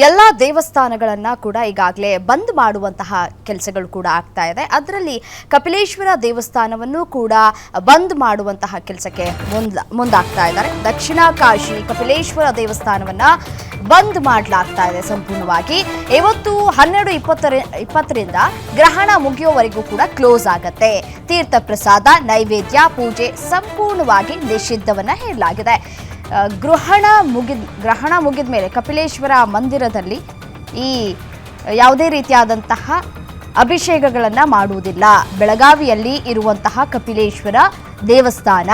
ಎಲ್ಲ ದೇವಸ್ಥಾನಗಳನ್ನು ಕೂಡ ಈಗಾಗಲೇ ಬಂದ್ ಮಾಡುವಂತಹ ಕೆಲಸಗಳು ಕೂಡ ಆಗ್ತಾ ಇದೆ. ಅದರಲ್ಲಿ ಕಪಿಲೇಶ್ವರ ದೇವಸ್ಥಾನವನ್ನು ಕೂಡ ಬಂದ್ ಮಾಡುವಂತಹ ಕೆಲಸಕ್ಕೆ ಮುಂದಾಗ್ತಾ ಇದ್ದಾರೆ. ದಕ್ಷಿಣ ಕಾಶಿ ಕಪಿಲೇಶ್ವರ ದೇವಸ್ಥಾನವನ್ನ ಬಂದ್ ಮಾಡಲಾಗ್ತಾ ಇದೆ ಸಂಪೂರ್ಣವಾಗಿ. ಇವತ್ತು 12:20ರಿಂದ ಗ್ರಹಣ ಮುಗಿಯುವವರೆಗೂ ಕೂಡ ಕ್ಲೋಸ್ ಆಗತ್ತೆ. ತೀರ್ಥ ಪ್ರಸಾದ, ನೈವೇದ್ಯ, ಪೂಜೆ ಸಂಪೂರ್ಣವಾಗಿ ನಿಷಿದ್ಧವನ್ನ ಹೇಳಲಾಗಿದೆ. ಗ್ರಹಣ ಮುಗಿದ ಮೇಲೆ ಕಪಿಲೇಶ್ವರ ಮಂದಿರದಲ್ಲಿ ಈ ಯಾವುದೇ ರೀತಿಯಾದಂತಹ ಅಭಿಷೇಕಗಳನ್ನು ಮಾಡುವುದಿಲ್ಲ. ಬೆಳಗಾವಿಯಲ್ಲಿ ಇರುವಂತಹ ಕಪಿಲೇಶ್ವರ ದೇವಸ್ಥಾನ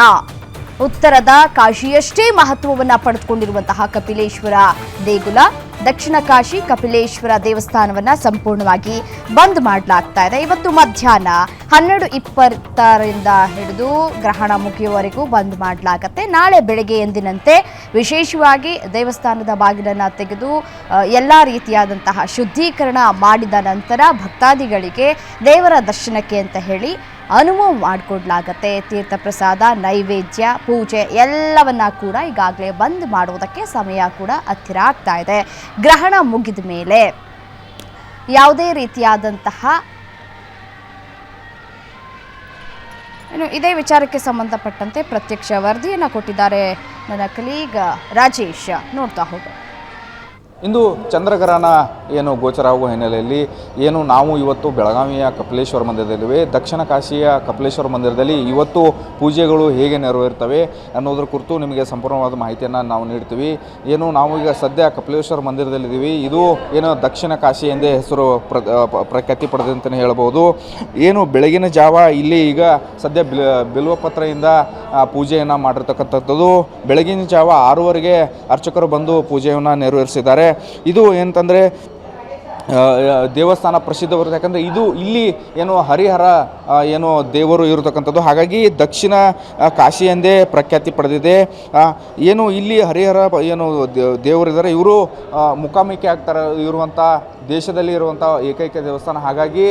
ಉತ್ತರದ ಕಾಶಿಯಷ್ಟೇ ಮಹತ್ವವನ್ನು ಪಡೆದುಕೊಂಡಿರುವಂತಹ ಕಪಿಲೇಶ್ವರ ದೇಗುಲ ದಕ್ಷಿಣ ಕಾಶಿ ಕಪಿಲೇಶ್ವರ ದೇವಸ್ಥಾನವನ್ನು ಸಂಪೂರ್ಣವಾಗಿ ಬಂದ್ ಮಾಡಲಾಗ್ತಾ ಇದೆ. ಇವತ್ತು ಮಧ್ಯಾಹ್ನ 12:20ರಿಂದ ಹಿಡಿದು ಗ್ರಹಣ ಮುಗಿಯುವವರೆಗೂ ಬಂದ್ ಮಾಡಲಾಗತ್ತೆ. ನಾಳೆ ಬೆಳಗ್ಗೆ ಎಂದಿನಂತೆ ವಿಶೇಷವಾಗಿ ದೇವಸ್ಥಾನದ ಬಾಗಿಲನ್ನು ತೆಗೆದು ಎಲ್ಲ ರೀತಿಯಾದಂತಹ ಶುದ್ಧೀಕರಣ ಮಾಡಿದ ನಂತರ ಭಕ್ತಾದಿಗಳಿಗೆ ದೇವರ ದರ್ಶನಕ್ಕೆ ಅಂತ ಹೇಳಿ ಅನುವು ಮಾಡಿಕೊಡ್ಲಾಗತ್ತೆ. ತೀರ್ಥ ಪ್ರಸಾದ, ನೈವೇದ್ಯ, ಪೂಜೆ ಎಲ್ಲವನ್ನ ಕೂಡ ಈಗಾಗಲೇ ಬಂದ್ ಮಾಡುವುದಕ್ಕೆ ಸಮಯ ಕೂಡ ಹತ್ತಿರ ಆಗ್ತಾ ಇದೆ. ಗ್ರಹಣ ಮುಗಿದ ಮೇಲೆ ಯಾವುದೇ ರೀತಿಯಾದಂತಹ ಇದೇ ವಿಚಾರಕ್ಕೆ ಸಂಬಂಧಪಟ್ಟಂತೆ ಪ್ರತ್ಯಕ್ಷ ವರದಿಯನ್ನು ಕೊಟ್ಟಿದ್ದಾರೆ ನನ್ನ ಕಲೀಗ್ ರಾಜೇಶ್. ನೋಡ್ತಾ ಹೋಗ. ಇಂದು ಚಂದ್ರಗ್ರಹಣ ಗೋಚರ ಆಗುವ ಹಿನ್ನೆಲೆಯಲ್ಲಿ ನಾವು ಇವತ್ತು ಬೆಳಗಾವಿಯ ಕಪಿಲೇಶ್ವರ ಮಂದಿರದಲ್ಲಿವೆ. ದಕ್ಷಿಣ ಕಾಶಿಯ ಕಪಿಲೇಶ್ವರ ಮಂದಿರದಲ್ಲಿ ಇವತ್ತು ಪೂಜೆಗಳು ಹೇಗೆ ನೆರವೇರ್ತವೆ ಅನ್ನೋದ್ರ ಕುರಿತು ನಿಮಗೆ ಸಂಪೂರ್ಣವಾದ ಮಾಹಿತಿಯನ್ನು ನಾವು ನೀಡ್ತೀವಿ. ನಾವು ಈಗ ಸದ್ಯ ಕಪಿಲೇಶ್ವರ ಮಂದಿರದಲ್ಲಿದ್ದೀವಿ. ಇದು ದಕ್ಷಿಣ ಕಾಶಿ ಎಂದೇ ಹೆಸರು ಪ್ರಖ್ಯಾತಿ ಪಡೆದಂತಲೇ ಹೇಳಬಹುದು. ಬೆಳಗಿನ ಜಾವ ಇಲ್ಲಿ ಈಗ ಸದ್ಯ ಬಿಲ್ವಪತ್ರೆಯಿಂದ ಪೂಜೆಯನ್ನು ಮಾಡಿರ್ತಕ್ಕಂಥದ್ದು. ಬೆಳಗಿನ ಜಾವ 6:15ಗೆ ಅರ್ಚಕರು ಬಂದು ಪೂಜೆಯನ್ನು ನೆರವೇರಿಸಿದ್ದಾರೆ. ಇದು ಏನಂತಂದರೆ ದೇವಸ್ಥಾನ ಪ್ರಸಿದ್ಧ ಬರುತ್ತೆ. ಯಾಕಂದರೆ ಇದು ಇಲ್ಲಿ ಹರಿಹರ ದೇವರು ಇರತಕ್ಕಂಥದ್ದು. ಹಾಗಾಗಿ ದಕ್ಷಿಣ ಕಾಶಿ ಎಂದೇ ಪ್ರಖ್ಯಾತಿ ಪಡೆದಿದೆ. ಇಲ್ಲಿ ಹರಿಹರ ದೇವರಿದ್ದಾರೆ. ಇವರು ಮುಖಾಮುಖಿ ಆಗ್ತಾರೆ ಇರುವಂಥ ದೇಶದಲ್ಲಿ ಇರುವಂಥ ಏಕೈಕ ದೇವಸ್ಥಾನ. ಹಾಗಾಗಿ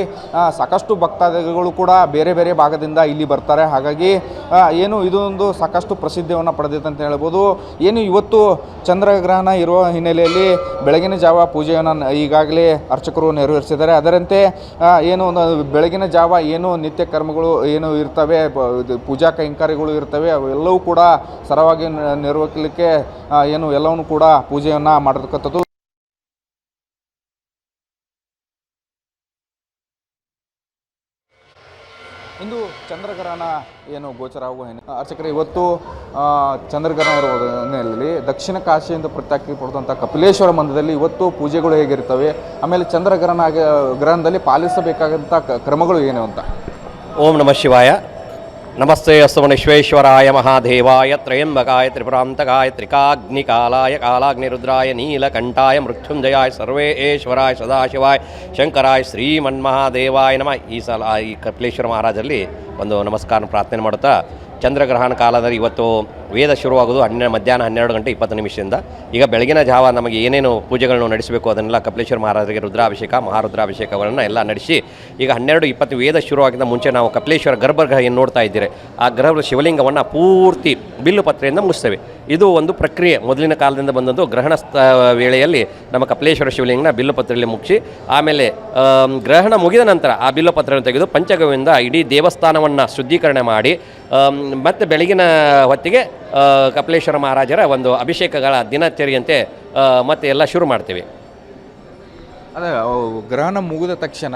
ಸಾಕಷ್ಟು ಭಕ್ತಾದಿಗಳು ಕೂಡ ಬೇರೆ ಬೇರೆ ಭಾಗದಿಂದ ಇಲ್ಲಿ ಬರ್ತಾರೆ. ಹಾಗಾಗಿ ಇದೊಂದು ಸಾಕಷ್ಟು ಪ್ರಸಿದ್ಧಿಯನ್ನು ಪಡೆದಿದೆ ಅಂತ ಹೇಳ್ಬೋದು. ಇವತ್ತು ಚಂದ್ರಗ್ರಹಣ ಇರುವ ಹಿನ್ನೆಲೆಯಲ್ಲಿ ಬೆಳಗಿನ ಜಾವ ಪೂಜೆಯನ್ನು ಈಗಾಗಲೇ ಅರ್ಚಕರು ನೆರವೇರಿಸಿದ್ದಾರೆ. ಅದರಂತೆ ಬೆಳಗಿನ ಜಾವ ನಿತ್ಯ ಕರ್ಮಗಳು ಇರ್ತವೆ, ಪೂಜಾ ಕೈಂಕರ್ಯಗಳು ಇರ್ತವೆ, ಅವೆಲ್ಲವೂ ಕೂಡ ಸರವಾಗಿ ನೆರವೇರಿಸಲಿಕ್ಕೆ ಎಲ್ಲವನ್ನೂ ಕೂಡ ಪೂಜೆಯನ್ನು ಮಾಡತಕ್ಕಂಥದ್ದು. ಇಂದು ಚಂದ್ರಗ್ರಹಣ ಗೋಚರ ಆಗುವ ಅರ್ಚಕರು ಇವತ್ತು ಚಂದ್ರಗ್ರಹಣ ಇರುವ ಹಿನ್ನೆಲೆಯಲ್ಲಿ ದಕ್ಷಿಣ ಕಾಶಿಯಿಂದ ಪ್ರತ್ಯೇಕ ಪಡೆದಂಥ ಕಪಿಲೇಶ್ವರ ಮಂದಿರದಲ್ಲಿ ಇವತ್ತು ಪೂಜೆಗಳು ಹೇಗಿರ್ತವೆ, ಆಮೇಲೆ ಗ್ರಹಣದಲ್ಲಿ ಪಾಲಿಸಬೇಕಾದಂಥ ಕ್ರಮಗಳು ಏನು ಅಂತ. ಓಂ ನಮಃ ಶಿವಾಯ. ನಮಸ್ತೆ ಅಸ್ತು ವಿಶ್ವೇಶ್ವರಾಯ ಮಹಾದೇವಾಯ ತ್ರಯಂಬಕಾಯ ತ್ರಿಪುರಾಂತಕಾಯ ತ್ರಿಕಾಗ್ನಿಕಾಲಾಯ ಕಾಲಾಗ್ನಿರುದ್ರಾಯ ನೀಲಕಂಠಾಯ ಮೃತ್ಯುಂಜಯಾಯ ಸರ್ವೇಶ್ವರಾಯ ಸದಾಶಿವಾಯ ಶಂಕರಾಯ ಶ್ರೀಮನ್ಮಹಾದೇವಾಯ ನಮಃ. ಈ ಸಲ ಈ ಕಪಿಲೇಶ್ವರ ಮಹಾರಾಜಲ್ಲಿ ಒಂದು ನಮಸ್ಕಾರ ಪ್ರಾರ್ಥನೆ ಮಾಡುತ್ತಾ, ಚಂದ್ರಗ್ರಹಣ ಕಾಲದಲ್ಲಿ ಇವತ್ತು ವೇದ ಶುರುವಾಗೋದು ಮಧ್ಯಾಹ್ನ 12:20 ಈಗ ಬೆಳಗಿನ ಜಾವ ನಮಗೆ ಏನೇನು ಪೂಜೆಗಳನ್ನು ನಡೆಸಬೇಕು ಅದನ್ನೆಲ್ಲ ಕಪಿಲೇಶ್ವರ ಮಹಾರಾಜರಿಗೆ ರುದ್ರಾಭಿಷೇಕ ಮಹಾರುದ್ರಾಭಿಷೇಕಗಳನ್ನು ಎಲ್ಲ ನಡೆಸಿ ಈಗ 12:20 ವೇದ ಶುರುವಾಗಿದ್ದ ಮುಂಚೆ ನಾವು ಕಪಿಲೇಶ್ವರ ಗರ್ಭಗೃಹ ಏನು ನೋಡ್ತಾ ಇದ್ದೀರಿ, ಆ ಗರ್ಭ ಶಿವಲಿಂಗವನ್ನು ಪೂರ್ತಿ ಬಿಲ್ಲು ಪತ್ರೆಯಿಂದ ಮುಗಿಸ್ತೇವೆ. ಇದು ಒಂದು ಪ್ರಕ್ರಿಯೆ ಮೊದಲಿನ ಕಾಲದಿಂದ ಬಂದದ್ದು. ಗ್ರಹಣ ವೇಳೆಯಲ್ಲಿ ನಮ್ಮ ಕಪಿಲೇಶ್ವರ ಶಿವಲಿಂಗನ ಬಿಲ್ಲು ಪತ್ರೆಯಲ್ಲಿ ಮುಗಿಸಿ ಆಮೇಲೆ ಗ್ರಹಣ ಮುಗಿದ ನಂತರ ಆ ಬಿಲ್ಲು ಪತ್ರೆಯನ್ನು ತೆಗೆದು ಪಂಚಗವ್ಯದಿಂದ ಇಡೀ ದೇವಸ್ಥಾನವನ್ನು ಶುದ್ಧೀಕರಣ ಮಾಡಿ ಮತ್ತು ಬೆಳಗಿನ ಹೊತ್ತಿಗೆ ಕಪಿಲೇಶ್ವರ ಮಹಾರಾಜರ ಒಂದು ಅಭಿಷೇಕಗಳ ದಿನಚರಿಯಂತೆ ಮತ್ತೆ ಎಲ್ಲ ಶುರು ಮಾಡ್ತೀವಿ. ಅದೇ ಗ್ರಹಣ ಮುಗಿದ ತಕ್ಷಣ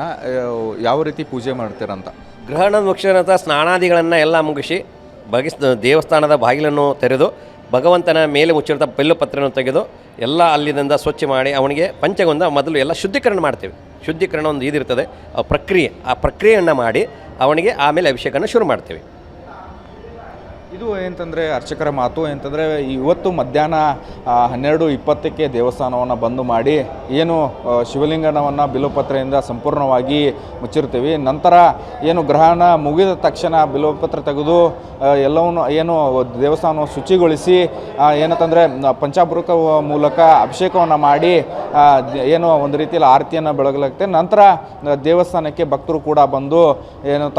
ಯಾವ ರೀತಿ ಪೂಜೆ ಮಾಡ್ತೀರಂತ? ಗ್ರಹಣ ಮುಗಿದ ಸ್ನಾನಾದಿಗಳನ್ನು ಎಲ್ಲ ಮುಗಿಸಿ ದೇವಸ್ಥಾನದ ಬಾಗಿಲನ್ನು ತೆರೆದು ಭಗವಂತನ ಮೇಲೆ ಮುಚ್ಚಿರೋ ಬಿಲ್ಲು ಪತ್ರೆಯನ್ನು ತೆಗೆದು ಎಲ್ಲ ಅಲ್ಲಿಂದ ಸ್ವಚ್ಛ ಮಾಡಿ ಅವನಿಗೆ ಪಂಚಗವ್ಯದಿಂದ ಮೊದಲು ಎಲ್ಲ ಶುದ್ಧೀಕರಣ ಮಾಡ್ತೀವಿ. ಶುದ್ಧೀಕರಣ ಒಂದು ಇದಿರ್ತದೆ, ಆ ಪ್ರಕ್ರಿಯೆಯನ್ನು ಮಾಡಿ ಅವನಿಗೆ ಆಮೇಲೆ ಅಭಿಷೇಕನ ಶುರು ಮಾಡ್ತೀವಿ. ಇದು ಏನಂತಂದರೆ ಅರ್ಚಕರ ಮಾತು ಏನಂತಂದರೆ ಇವತ್ತು ಮಧ್ಯಾಹ್ನ 12:20ಕ್ಕೆ ದೇವಸ್ಥಾನವನ್ನು ಬಂದು ಮಾಡಿ ಶಿವಲಿಂಗನವನ್ನು ಬಿಲ್ವಪತ್ರೆಯಿಂದ ಸಂಪೂರ್ಣವಾಗಿ ಮುಚ್ಚಿರ್ತೀವಿ. ನಂತರ ಗ್ರಹಣ ಮುಗಿದ ತಕ್ಷಣ ಬಿಲ್ವಪತ್ರೆ ತೆಗೆದು ಎಲ್ಲವನ್ನು ದೇವಸ್ಥಾನವನ್ನು ಶುಚಿಗೊಳಿಸಿ ಏನಂತಂದರೆ ಪಂಚಾಮೃತ ಮೂಲಕ ಅಭಿಷೇಕವನ್ನು ಮಾಡಿ ಒಂದು ರೀತಿಯಲ್ಲಿ ಆರತಿಯನ್ನು ಬೆಳಗಲಾಗುತ್ತೆ. ನಂತರ ದೇವಸ್ಥಾನಕ್ಕೆ ಭಕ್ತರು ಕೂಡ ಬಂದು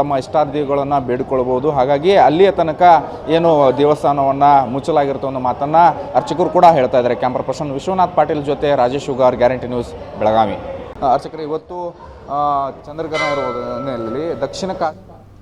ತಮ್ಮ ಇಷ್ಟಾರ್ಥಿಗಳನ್ನು ಬೇಡಿಕೊಳ್ಬೋದು. ಹಾಗಾಗಿ ಅಲ್ಲಿಯ ತನಕ ಏನು ದೇವಸ್ಥಾನವನ್ನು ಮುಚ್ಚಲಾಗಿರುತ್ತೆ ಅನ್ನೋ ಮಾತನ್ನು ಅರ್ಚಕರು ಕೂಡ ಹೇಳ್ತಾ ಇದ್ದಾರೆ. ಕ್ಯಾಮ್ರಾ ಪರ್ಸನ್ ವಿಶ್ವನಾಥ್ ಪಾಟೀಲ್ ಜೊತೆ ರಾಜೇಶ್ ಶುಗಾರ್, ಗ್ಯಾರಂಟಿ ನ್ಯೂಸ್, ಬೆಳಗಾವಿ. ಅರ್ಚಕರು ಇವತ್ತು ಚಂದ್ರಗ್ರಹಣ ಇರುವುದರಲ್ಲಿ ದಕ್ಷಿಣ